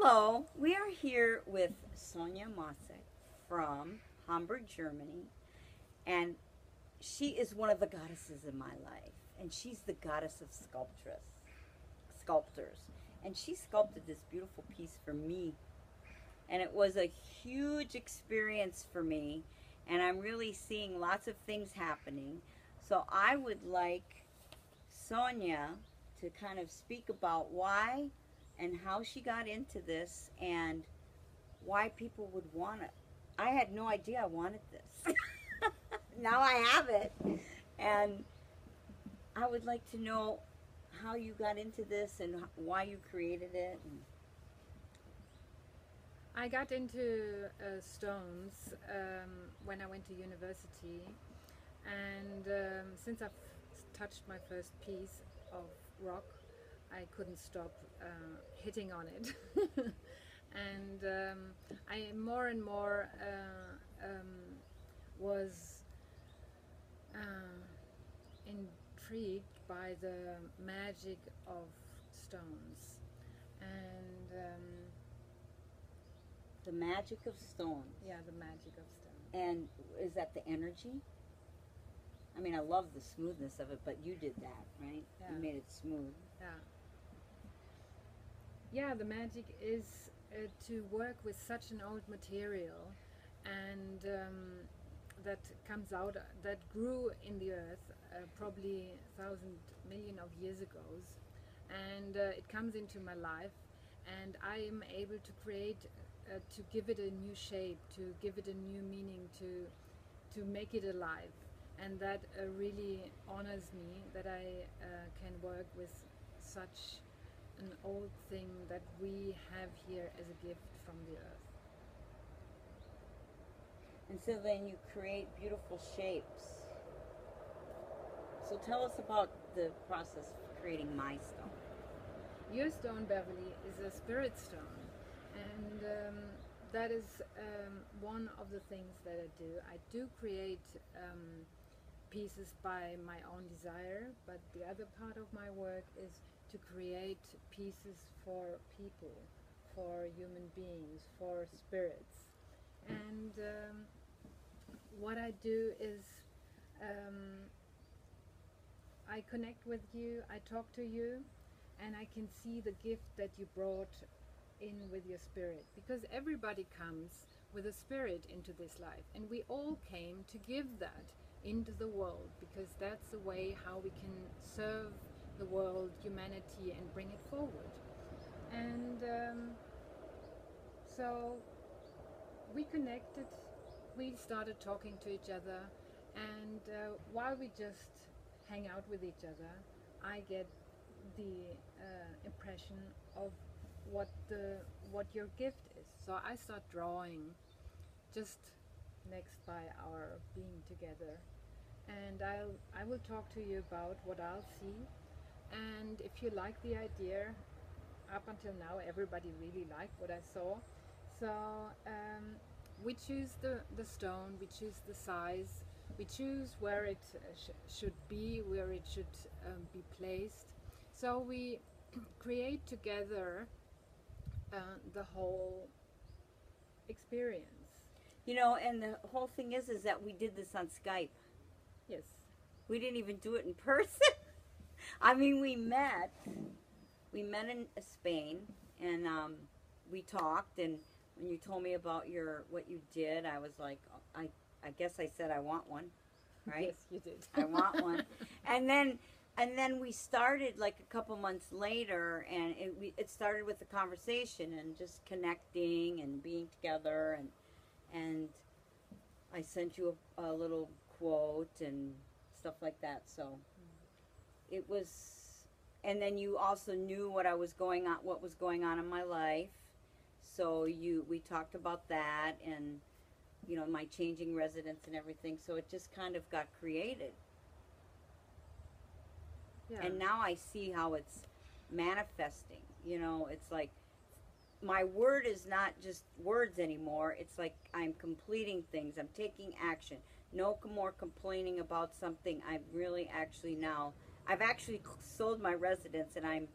Hello, we are here with Sonja Mosick from Hamburg, Germany, and she is one of the goddesses in my life, and she's the goddess of sculptors, and she sculpted this beautiful piece for me, and it was a huge experience for me, and I'm really seeing lots of things happening. So I would like Sonja to kind of speak about why and how she got into this and why people would want it. I had no idea I wanted this. Now I have it. And I would like to know how you got into this and why you created it. I got into stones when I went to university, and since I've touched my first piece of rock, I couldn't stop hitting on it. And I more and more was intrigued by the magic of stones. And the magic of stones. yeah, the magic of stones. And is that the energy? I mean, I love the smoothness of it, but you did that, right? Yeah. You made it smooth. Yeah. Yeah, the magic is to work with such an old material, and that comes out, that grew in the earth probably 1,000 million of years ago, and it comes into my life, and I am able to create, to give it a new shape, to give it a new meaning, to make it alive. And that really honors me that I can work with such an old thing that we have here as a gift from the earth. And so then you create beautiful shapes. So tell us about the process of creating my stone. Your stone, Beverly, is a spirit stone, and that is one of the things that I do. I do create pieces by my own desire, but the other part of my work is to create pieces for people, for human beings, for spirits. And what I do is I connect with you, I talk to you, and I can see the gift that you brought in with your spirit, because everybody comes with a spirit into this life, and we all came to give that into the world, because that's the way how we can serve the world, humanity, and bring it forward. And so we connected, we started talking to each other, and while we just hang out with each other, I get the impression of what your gift is. So I start drawing just next by our being together, and I will talk to you about what I'll see, and if you like the idea, up until now everybody really liked what I saw, so we choose the stone, we choose the size, we choose where it should be, where it should be placed, so we create together the whole experience. You know, and the whole thing is that we did this on Skype. Yes. We didn't even do it in person. I mean, we met in Spain, and we talked, and when you told me about what you did, I was like, I guess I said I want one, right? Yes, you did. I want one. And then we started like a couple months later, and it started with the conversation and just connecting and being together, and I sent you a little quote and stuff like that. So it was, and then you also knew what was going on in my life. So we talked about that, and you know, my changing residence and everything. So it just kind of got created. Yeah. And now I see how it's manifesting. You know, it's like my word is not just words anymore. It's like I'm completing things. I'm taking action. No more complaining about something. I've actually sold my residence, and I'm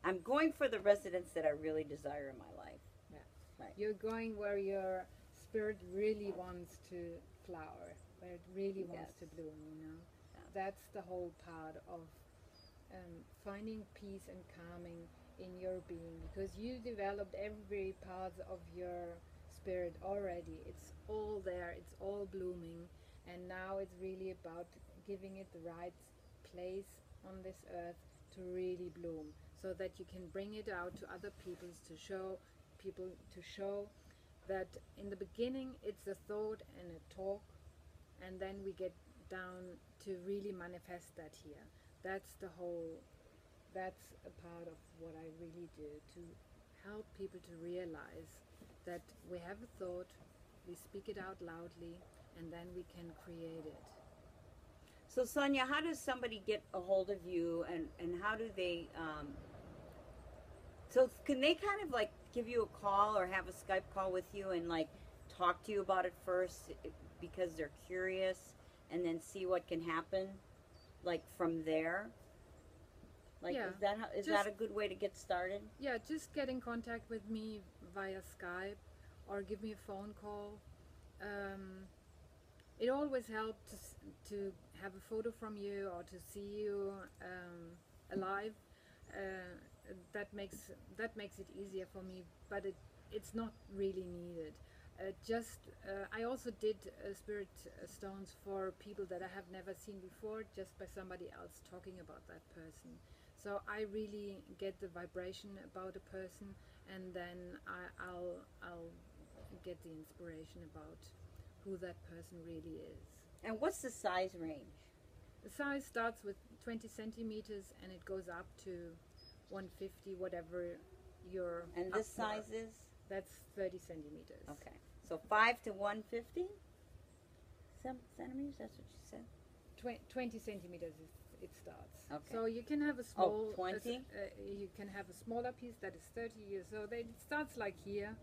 I'm going for the residence that I really desire in my life. Yeah. Right. You're going where your spirit really wants to flower, where it really wants to bloom, you know. Yeah. That's the whole part of finding peace and calming in your being, because you developed every part of your spirit already. It's all there, it's all blooming, and now it's really about giving it the right place on this earth to really bloom, so that you can bring it out to other peoples, to show people, to show that in the beginning it's a thought and a talk, and then we get down to really manifest that here. That's a part of what I really do, to help people to realize that we have a thought, we speak it out loudly, and then we can create it. So Sonja, how does somebody get a hold of you, and how do they, so can they kind of like give you a call or have a Skype call with you and like talk to you about it first because they're curious, and then see what can happen like from there? Like, Yeah, is that a good way to get started? Yeah, just get in contact with me via Skype or give me a phone call. It always helps to have a photo from you or to see you alive. That makes it easier for me, but it's not really needed. I also did spirit stones for people that I have never seen before, just by somebody else talking about that person. So I really get the vibration about a person, and then I'll get the inspiration about who that person really is. And what's the size range? The size starts with 20 centimeters and it goes up to 150, whatever you're. And this size is? That's 30 centimeters. Okay. So 5 to 150 centimeters, that's what you said? 20 centimeters it starts. Okay. So you can have a small. 20? You can have a smaller piece that is 30 years. So it starts like here,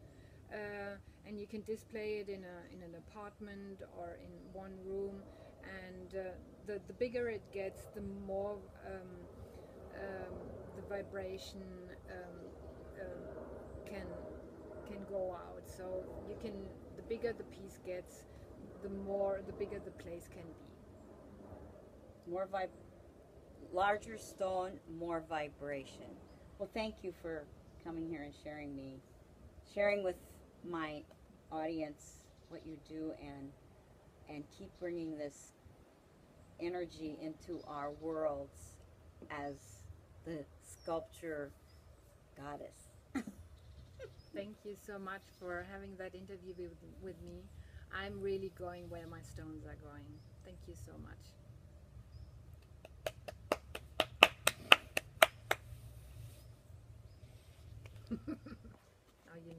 and you can display it in an apartment or in one room. And the bigger it gets, the more the vibration can go out. So you can. The bigger the piece gets, the bigger the place can be. Larger stone, more vibration. Well, thank you for coming here and sharing with my audience what you do, and keep bringing this energy into our worlds as the sculpture goddess. Thank you so much for having that interview with me. I'm really going where my stones are going. Thank you so much.